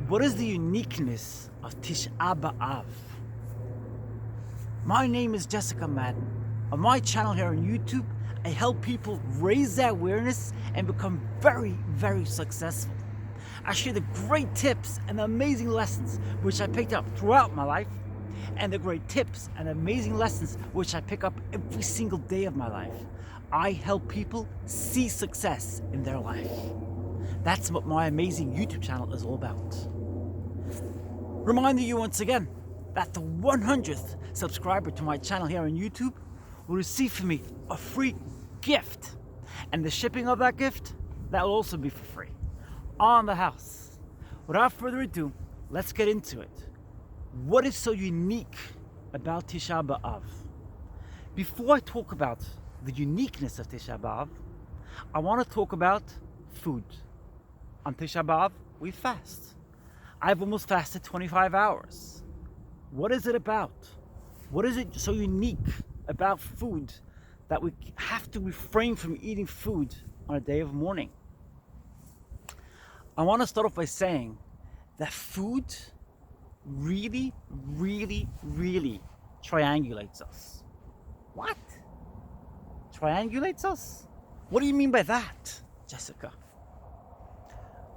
What is the uniqueness of Tisha Biav? My name is Jessica Madden. On my channel here on YouTube, I help people raise their awareness and become very, very successful. I share the great tips and amazing lessons which I picked up throughout my life, and the great tips and amazing lessons which I pick up every single day of my life. I help people see success in their life. That's what my amazing YouTube channel is all about. Reminding you once again that the 100th subscriber to my channel here on YouTube will receive from me a free gift. And the shipping of that gift, that will also be for free on the house. Without further ado, let's get into it. What is so unique about Tisha Biav? Before I talk about the uniqueness of Tisha Biav, I want to talk about food. On Tisha Biav, we fast. I've almost fasted 25 hours. What is it about? What is it so unique about food that we have to refrain from eating food on a day of mourning? I want to start off by saying that food really, really, really triangulates us. What? Triangulates us? What do you mean by that, Jessica?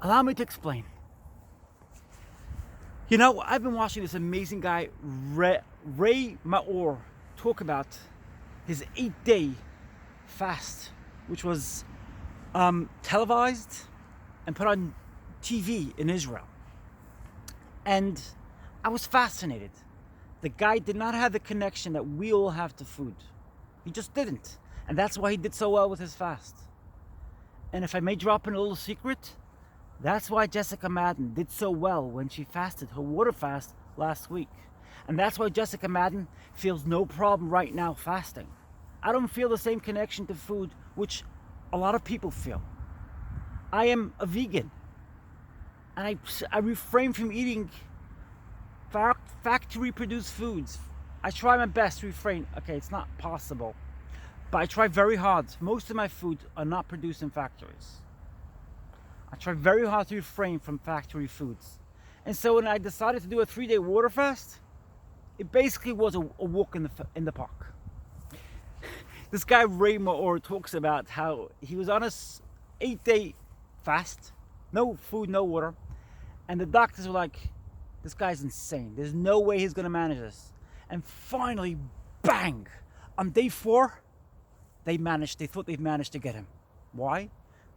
Allow me to explain. You know, I've been watching this amazing guy, Ray Maor, talk about his 8-day fast, which was televised and put on TV in Israel. And I was fascinated. The guy did not have the connection that we all have to food. He just didn't. And that's why he did so well with his fast. And if I may drop in a little secret, that's why Jessica Madden did so well when she fasted her water fast last week. And that's why Jessica Madden feels no problem right now fasting. I don't feel the same connection to food which a lot of people feel. I am a vegan. And I refrain from eating factory produced foods. I try my best to refrain. Okay, it's not possible. But I try very hard. Most of my food are not produced in factories. I try very hard to refrain from factory foods. And so when I decided to do a 3-day water fast, it basically was a walk in the park. This guy Ray Maor talks about how he was on a 8-day fast, no food, no water, and the doctors were like, this guy's insane. There's no way he's gonna manage this. And finally, bang! On day 4, they thought they'd managed to get him. Why?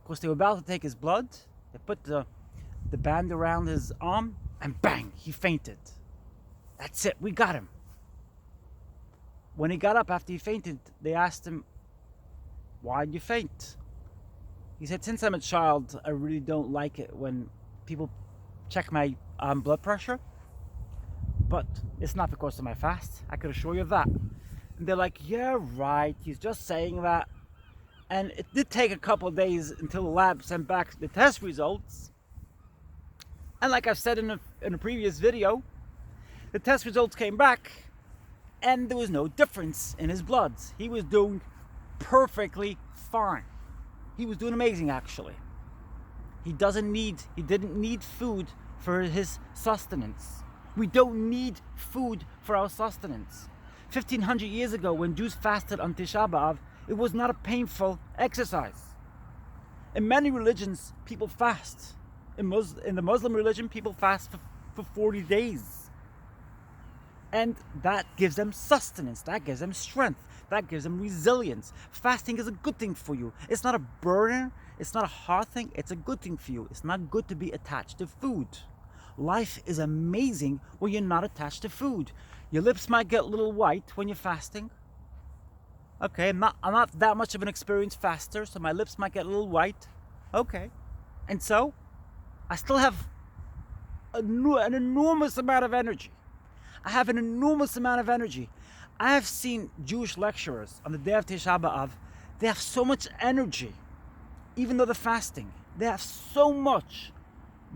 Because they were about to take his blood, they put the band around his arm, and bang, he fainted. That's it, we got him. When he got up after he fainted, they asked him, why did you faint? He said, since I'm a child, I really don't like it when people check my blood pressure, but it's not because of my fast, I could assure you of that. And they're like, yeah, right, he's just saying that. And it did take a couple of days until the lab sent back the test results. And like I've said in a previous video, the test results came back and there was no difference in his bloods. He was doing perfectly fine. He was doing amazing, actually. He didn't need food for his sustenance. We don't need food for our sustenance. 1500 years ago, when Jews fasted on Tisha B'Av, it was not a painful exercise. In many religions, people fast. In the Muslim religion, people fast for 40 days. And that gives them sustenance, that gives them strength, that gives them resilience. Fasting is a good thing for you. It's not a burden, it's not a hard thing, it's a good thing for you. It's not good to be attached to food. Life is amazing when you're not attached to food. Your lips might get a little white when you're fasting. Okay, I'm not that much of an experienced faster, so my lips might get a little white. Okay. And so, I still have an enormous amount of energy. I have an enormous amount of energy. I have seen Jewish lecturers on the day of Tisha B'Av. They have so much energy, even though they're fasting. They have so much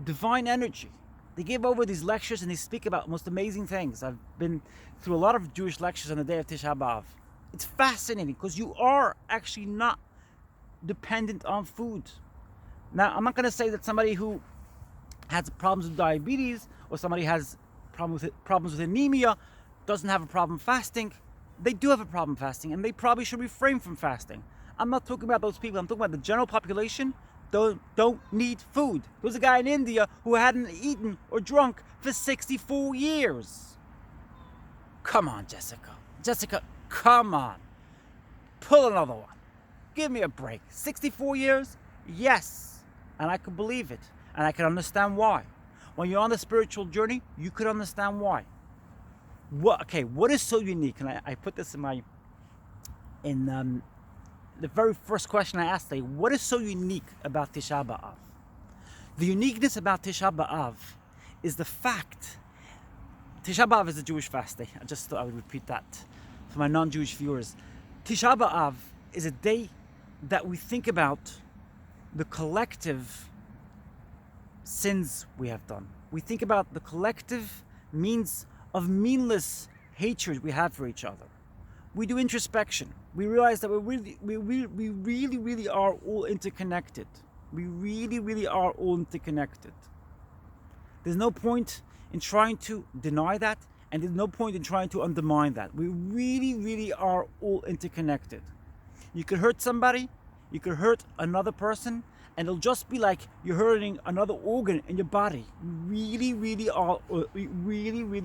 divine energy. They give over these lectures and they speak about the most amazing things. I've been through a lot of Jewish lectures on the day of Tisha B'Av. It's fascinating because you are actually not dependent on food. Now, I'm not going to say that somebody who has problems with diabetes, or somebody has problems with anemia, doesn't have a problem fasting, they do have a problem fasting, and they probably should refrain from fasting. I'm not talking about those people. I'm talking about the general population don't need food. There was a guy in India who hadn't eaten or drunk for 64 years. Come on, Jessica. Jessica, come on. Pull another one. Give me a break. 64 years? Yes. And I could believe it. And I can understand why. When you're on the spiritual journey, you could understand why. What is so unique? And I put this in the very first question I asked today. What is so unique about Tisha B'Av? The uniqueness about Tisha B'Av is the fact. Tisha B'Av is a Jewish fast day. I just thought I would repeat that for my non-Jewish viewers. Tisha B'Av is a day that we think about the collective sins we have done. We think about the collective means of meaningless hatred we have for each other. We do introspection. We realize that we really are all interconnected. We really are all interconnected. There's no point in trying to deny that, and there's no point in trying to undermine that. We really are all interconnected. You could hurt somebody, you could hurt another person, and it'll just be like you're hurting another organ in your body. We really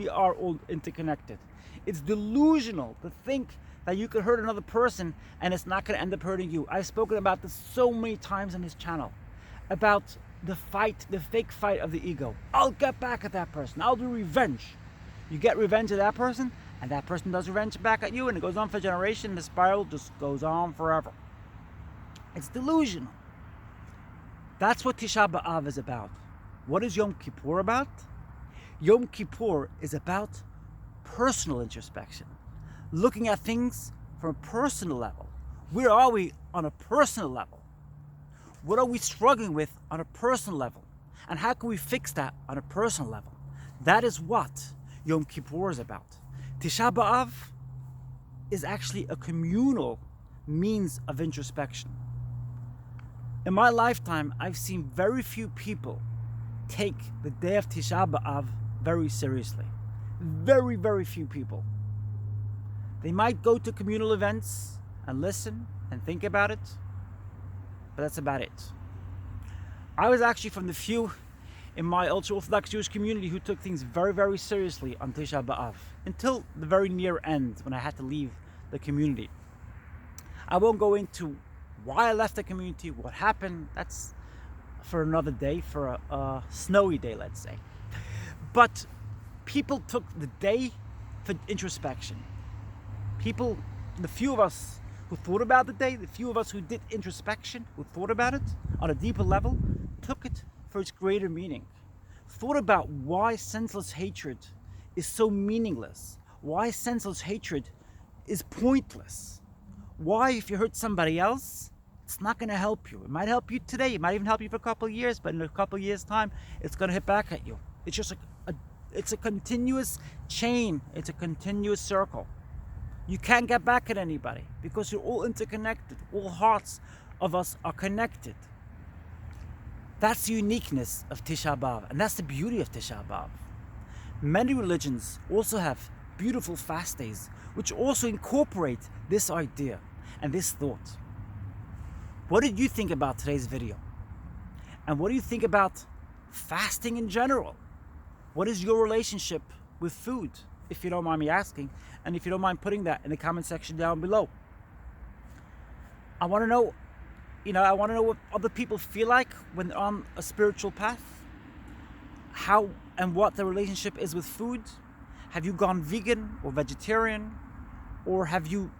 are all interconnected. It's delusional to think that you could hurt another person and it's not going to end up hurting you. I've spoken about this so many times on this channel, about the fight, the fake fight of the ego. I'll get back at that person. I'll do revenge. You get revenge at that person, and that person does revenge back at you, and it goes on for a generation. The spiral just goes on forever. It's delusional. That's what Tisha B'Av is about. What is Yom Kippur about? Yom Kippur is about personal introspection. Looking at things from a personal level. Where are we on a personal level? What are we struggling with on a personal level? And how can we fix that on a personal level? That is what Yom Kippur is about. Tisha B'Av is actually a communal means of introspection. In my lifetime, I've seen very few people take the day of Tisha B'Av very seriously. Very few people. They might go to communal events and listen and think about it, but that's about it. I was actually from the few in my ultra-Orthodox Jewish community who took things very seriously on Tisha B'Av, until the very near end when I had to leave the community. I won't go into why I left the community, what happened. That's for another day, for a snowy day, let's say. But people took the day for introspection. People, the few of us who thought about the day, the few of us who did introspection, who thought about it on a deeper level, took it for its greater meaning. Thought about why senseless hatred is so meaningless. Why senseless hatred is pointless. Why, if you hurt somebody else, it's not going to help you. It might help you today. It might even help you for a couple of years, but in a couple of years' time, it's going to hit back at you. It's just it's a continuous chain. It's a continuous circle. You can't get back at anybody because you're all interconnected. All hearts of us are connected. That's the uniqueness of Tisha B'Av, and that's the beauty of Tisha B'Av. Many religions also have beautiful fast days, which also incorporate this idea and this thought. What did you think about today's video? And what do you think about fasting in general? What is your relationship with food, if you don't mind me asking, and if you don't mind putting that in the comment section down below? I want to know, what other people feel like when they're on a spiritual path. How and what their relationship is with food. Have you gone vegan or vegetarian? Or have you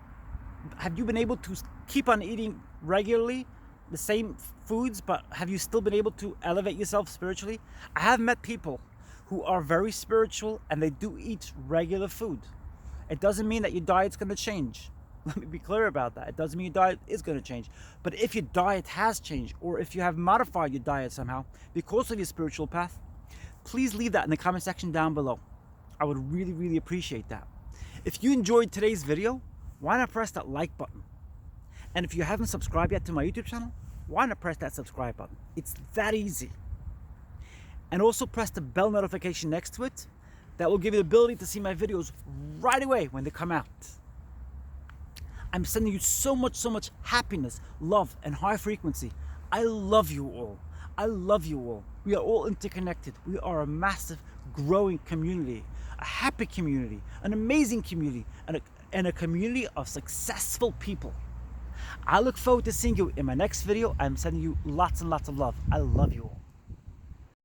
been able to keep on eating regularly the same foods, but have you still been able to elevate yourself spiritually? I have met people who are very spiritual and they do eat regular food. It doesn't mean that your diet's going to change. Let me be clear about that. It doesn't mean your diet is going to change. But if your diet has changed, or if you have modified your diet somehow because of your spiritual path, please leave that in the comment section down below. I would really appreciate that. If you enjoyed today's video, why not press that like button? And if you haven't subscribed yet to my YouTube channel, why not press that subscribe button? It's that easy. And also press the bell notification next to it. That will give you the ability to see my videos right away when they come out. I'm sending you so much happiness, love, and high frequency. I love you all. I love you all. We are all interconnected. We are a massive, growing community, a happy community, an amazing community, and a community of successful people. I look forward to seeing you in my next video. I'm sending you lots and lots of love. I love you all.